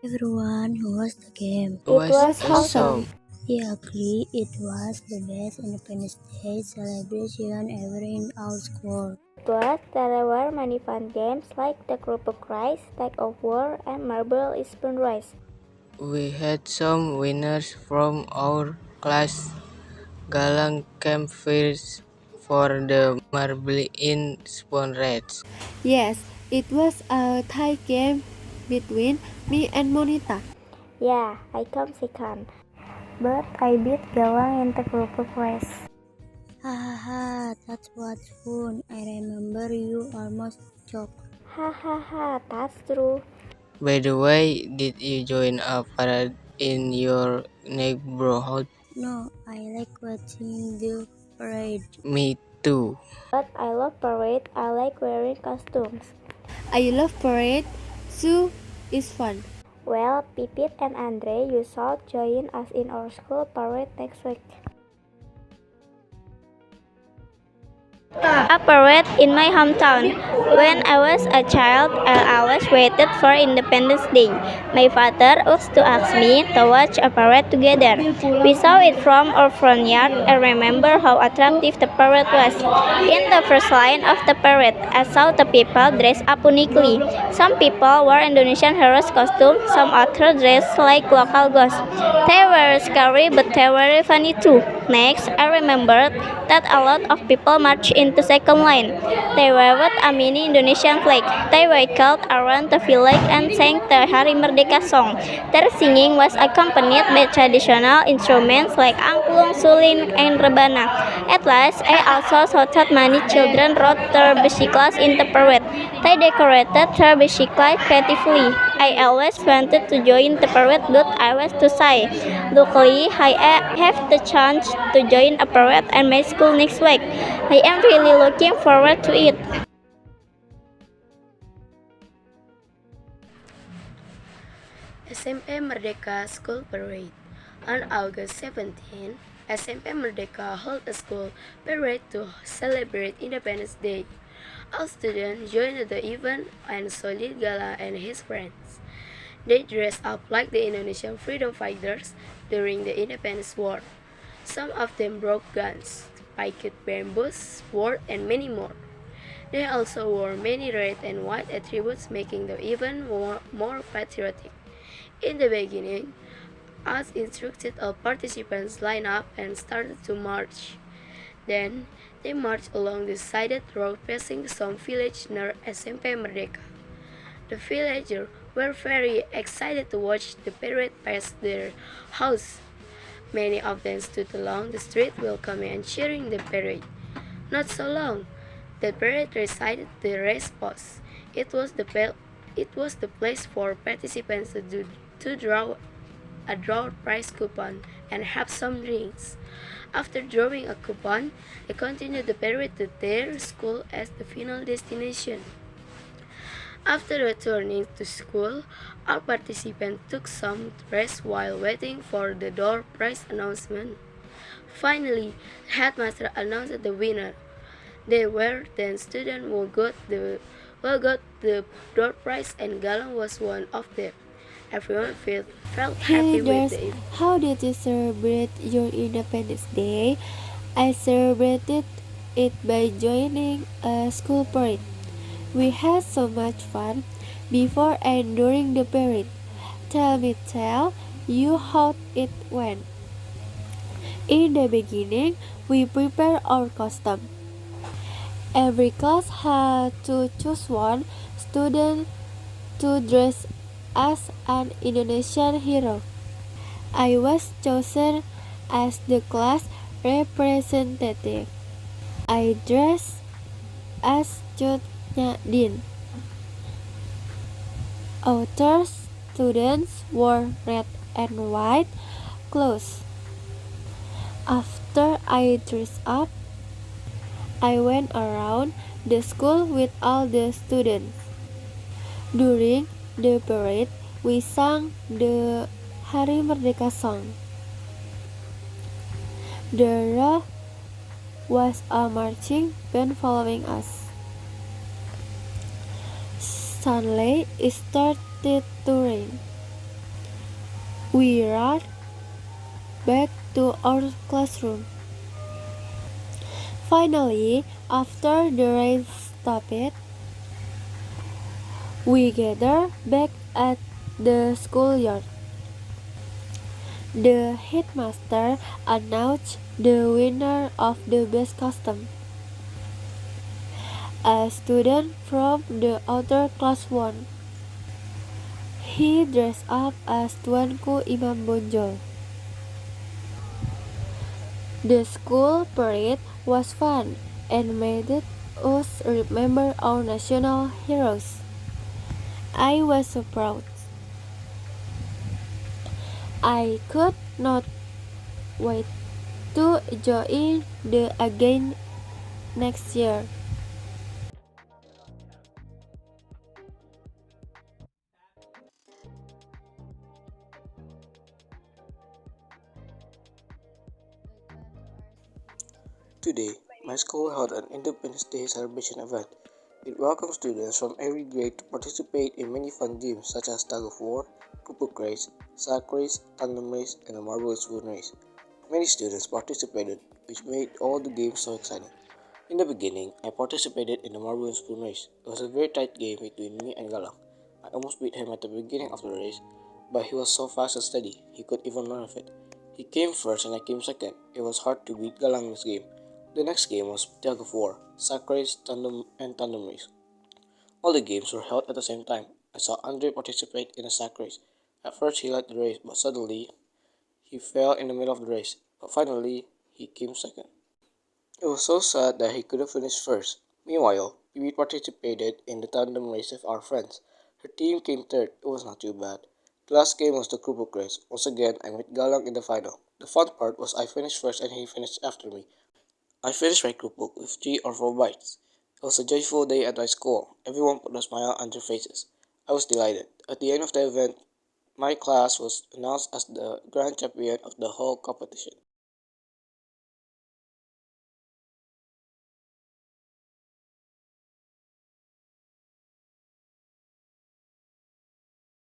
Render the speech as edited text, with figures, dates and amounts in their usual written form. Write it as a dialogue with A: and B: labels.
A: Everyone who watched the game.
B: It was awesome.
A: He agreed it was the best Independence Day celebration ever in our school.
C: But there were many fun games like the Kelompok race, tag of war, and marble spoon race.
B: We had some winners from our class. Galang came first for the marble in spoon race.
D: Yes, it was a tie game between me and Monita.
C: Yeah, I come second. But I beat Galang in the Kelompok race.
A: Ha ha ha, that was fun. I remember you almost choked.
C: Ha ha ha, that's true.
B: By the way, did you join a parade in your neighborhood?
A: No, I like watching the parade.
B: Me too.
C: But I love parade, I like wearing costumes.
D: I love parade, so it's fun.
C: Well, Pipit and Andre, you should join us in our school parade next week. A parade in my hometown. When I was a child, I always waited for Independence Day. My father used to ask me to watch a parade together. We saw it from our front yard. I remember how attractive the parade was. In the first line of the parade, I saw the people dressed up uniquely. Some people wore Indonesian heroes costumes, some others dressed like local ghosts. They were scary, but they were funny too. Next, I remembered that a lot of people marched into second line. They waved a mini Indonesian flag. They wiggled around the village and sang the Hari Merdeka song. Their singing was accompanied by traditional instruments like angklung, suling, and rebana. At last, I also saw that many children rode their bicycles in the parade. They decorated their bicycles creatively. I always wanted to join the parade, but I was too shy. Luckily, I have the chance to join a parade at my school next week. I am really looking forward to it.
E: SMP Merdeka School Parade. On August 17, SMP Merdeka held a school parade to celebrate Independence Day. All students joined the event and saw Galang and his friends. They dressed up like the Indonesian freedom fighters during the Independence War. Some of them broke guns, piked bamboos, swords, and many more. They also wore many red and white attributes, making the event more patriotic. In the beginning, us instructed all participants line up and started to march. Then, they marched along the sided road passing some village near SMP Merdeka. The villagers were very excited to watch the parade pass their house. Many of them stood along the street welcoming and cheering the parade. Not so long, the parade resided the race post. It was the place for participants to draw a prize coupon and have some drinks. After drawing a coupon, they continued the parade to their school as the final destination. After returning to school, all participants took some rest while waiting for the door prize announcement. Finally, the headmaster announced the winner. They were 10 students who got the door prize, and Galang was one of them. Everyone felt happy with it.
D: How did you celebrate your Independence Day? I celebrated it by joining a school parade. We had so much fun before and during the parade. Tell you how it went. In the beginning, we prepared our costume. Every class had to choose one student to dress as an Indonesian hero. I was chosen as the class representative. I dressed as Cut Din. Other students wore red and white clothes. After I dressed up, I went around the school with all the students. During the parade, we sang the Hari Merdeka song. There was a marching band following us. Suddenly, it started to rain. We ran back to our classroom. Finally, after the rain stopped, we gathered back at the schoolyard. The headmaster announced the winner of the best costume. A student from the other class won. He dressed up as Tuanku Imam Bonjol. The school parade was fun and made us remember our national heroes. I was so proud. I could not wait to join the again next year.
F: Today, my school held an Independence Day celebration event. It welcomed students from every grade to participate in many fun games such as tug of war, Kelompok race, sack race, tandem race, and a marble and spoon race. Many students participated, which made all the games so exciting. In the beginning, I participated in the marble and spoon race. It was a very tight game between me and Galang. I almost beat him at the beginning of the race, but he was so fast and steady, he could even run with it. He came first and I came second. It was hard to beat Galang in this game. The next game was tug of war, sack race, tandem race. All the games were held at the same time. I saw Andre participate in a sack race. At first he led the race, but suddenly he fell in the middle of the race. But finally he came second. It was so sad that he couldn't finish first. Meanwhile, we participated in the tandem race with our friends. Her team came third. It was not too bad. The last game was the Kelompok race. Once again, I met Galang in the final. The fun part was I finished first and he finished after me. I finished my Kelompok with 3 or 4 bites. It was a joyful day at my school. Everyone put a smile on their faces. I was delighted. At the end of the event, my class was announced as the grand champion of the whole competition.